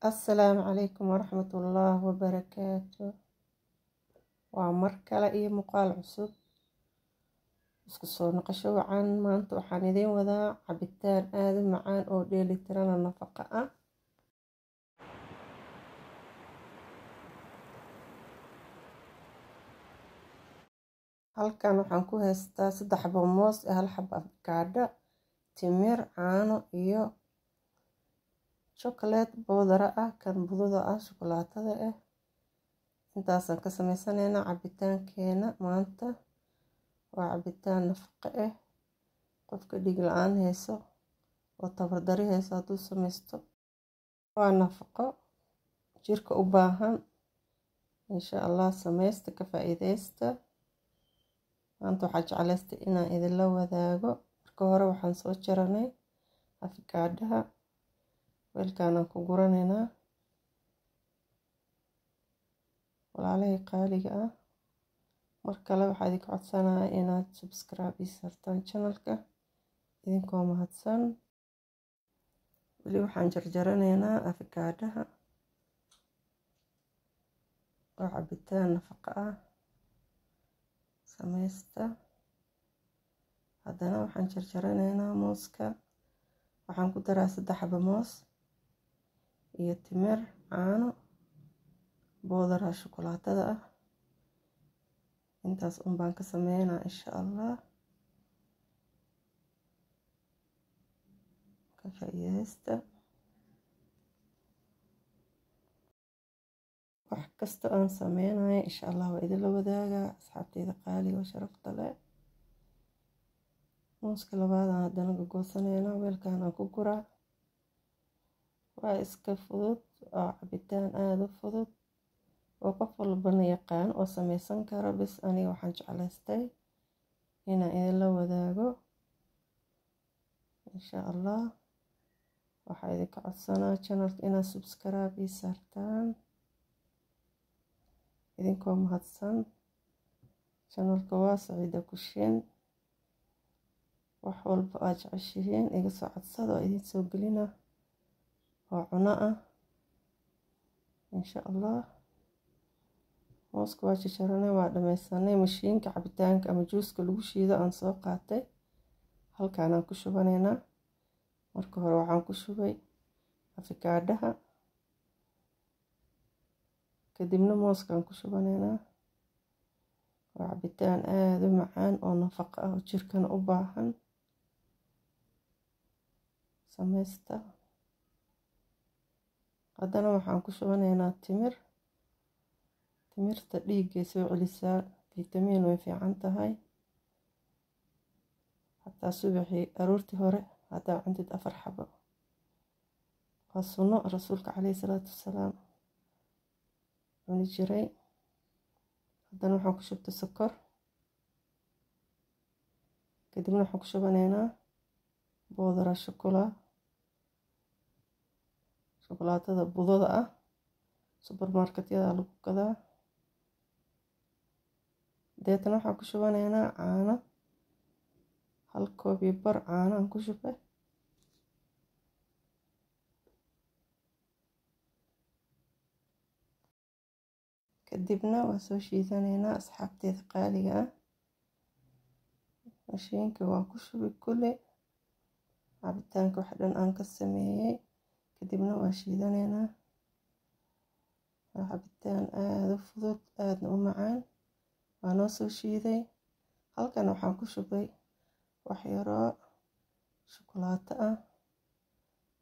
السلام عليكم ورحمة الله وبركاته. ومركلة إيه مقال عصب isku soo noqosho wacan. maanta waxaan idin wadaa cabitaan aad u macaan oo dheelitiran nafaqo ah. halkan waxaan ku haystaa 3 xabo moos, 1 xabo avokado, timir, caano iyo chocolate powder ah, kan budada ah, shukulaatada ah. intaasaan ka samaysanayna cabitaankeena maanta. waa cabitaan nafaqo ah, qofka dhiig la'aan hayso oo tabar dari hayso hadduu samaysto waa nafaqo jirka u baahan. insha Allah samaysta ka faa'iideysta. maanta waxaan jeclaystay inaan idinla wadaago. marka hore waxaan soo jaranay avokadaha, weelkaanaan ku guranaynaa. walaalahay qaaliga ah, mar kale waxaa idinka codsanayaa inaad subscribe ii saartaan channelka idinkoo mahadsan. weli waxaan jarjaranaynaa avokadaha. waa cabitaan nafaqo ah, samaysta. haddana waxaan jarjaranaynaa mooska. waxaan ku daraa 3 xabo moos iyo timir, caano, boodara shukulaatada ah. intaas baan ka sameynaa insha Allah. ka faa'iideysta. wax kasta aan sameynayo insha Allah waa idin la wadaagaa asxaabteyda qaaliga oo sharafta leh. mooska labaad aan haddana goosanaynaa, weelkaan aan ku guraa. waa iska fudud, waa cabitaan aad u fudud oo qof walbana yaqaan oo samaysan karo. bas aniga waxaan jeclaystay inaan idin la wadaago insha Allah. waxaa idinka codsanaa channelka inaad subscribe ii saartaan idinkoo mahadsan. channelka waa Saciida Kushiin. wax walba aad jeceshihiin iga soo codsada oo idin soo gelina oo cuno ah insha Allah. mooska waa jarjaranay, waa dhamaysanay. mashiinka cabitaanka ama juuska lagu shiido aan soo qaatay. halkaan aan ku shubanaynaa. marka hore waxaan ku shubay avokadaha, kadibna mooskaan ku shubanaynaa. waa cabitaan aad u macaan oo nafaqo ah oo jirkana u baahan. samaysta. haddana waxaan ku shubanaynaa timir. timirta dhiiggay soo celisaa, fitamiin way fiican tahay. xataa subaxii aroortii hore haddaa cuntid 4 xabo waa sunno rasuulka calayhi salaatu wassalaam cuni jiray. haddana waxaan ku shubtay sokor, kadibna waxaan ku shubanaynaa boodara shukulaatada budada ah, supermarketyada lagu gadaa. deetana waxaan ku shubanaynaa caano, 1 koob iyo bar caano aan ku shubay. kadibna waa soo shiidanaynaa asxaabteeda qaaliga ah. mashiinka waan ku shubay kulli cabitaanka wax dhan aan ka sameeyey. kadibna waa shiidanaynaa. waa cabitaan aad u fudud, aadna u macaan. waa noo soo shiiday. halkan waxaan ku shubay wax yaroo shukulaato ah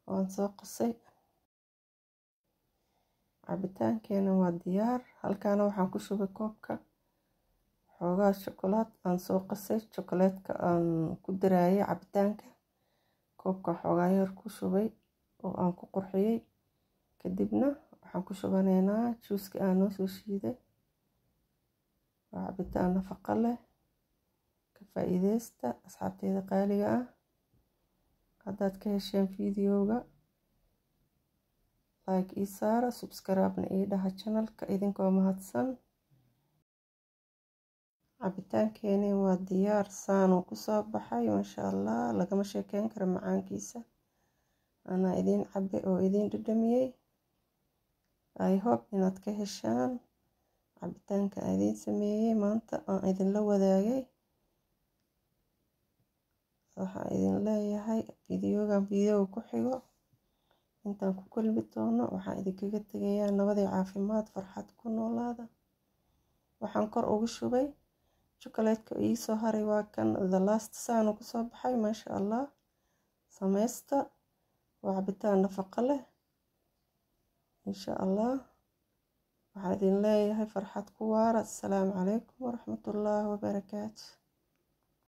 waan soo qasay. cabitaankeena waa diyaar. halkaana waxaan ku shubay koobka xoogaa shukulaad aan soo qasay. chocolatka aan ku daraayay cabitaanka, koobka xoogaa yar ku shubay oo aan ku qurxiyey. kadibna waxaan ku shubanaynaa juuska aan noo soo shiiday. waa cabitaan nafaqo leh. ka faa'iideysta asxaabteyda qaaliga ah. haddaad ka hesheen fiidiyowga like ii saara, subscribe ii dhaha channelka idinkoo mahadsan. cabitaankeeni waa diyaar. saanuu ku soo baxay masha Allah, lagama sheekeyn karo macaankiisa. anaa idin cabbe oo idin dhadhamiyey. I hope inaad ka heshaan cabitaanka aan idiin sameeyey maanta aan idinla wadaagay. waxaan idin leeyahay fiidiyoogan ku xigo intaan ku kulmi doono waxaan idinkaga tegayaa nabad iyo caafimaad, farxad ku noolaada. waxaan kor ugu shubay chocolate-ka ii soo haray, waa kan the last saan ku soo baxay. maasha Allah, sameysta, waa cabitaan nafaqo leh insha Allah. waxaan idin leeyahay farxad ku waara. Assalaamu calaykum waraxmatullaahi wabarakaatu.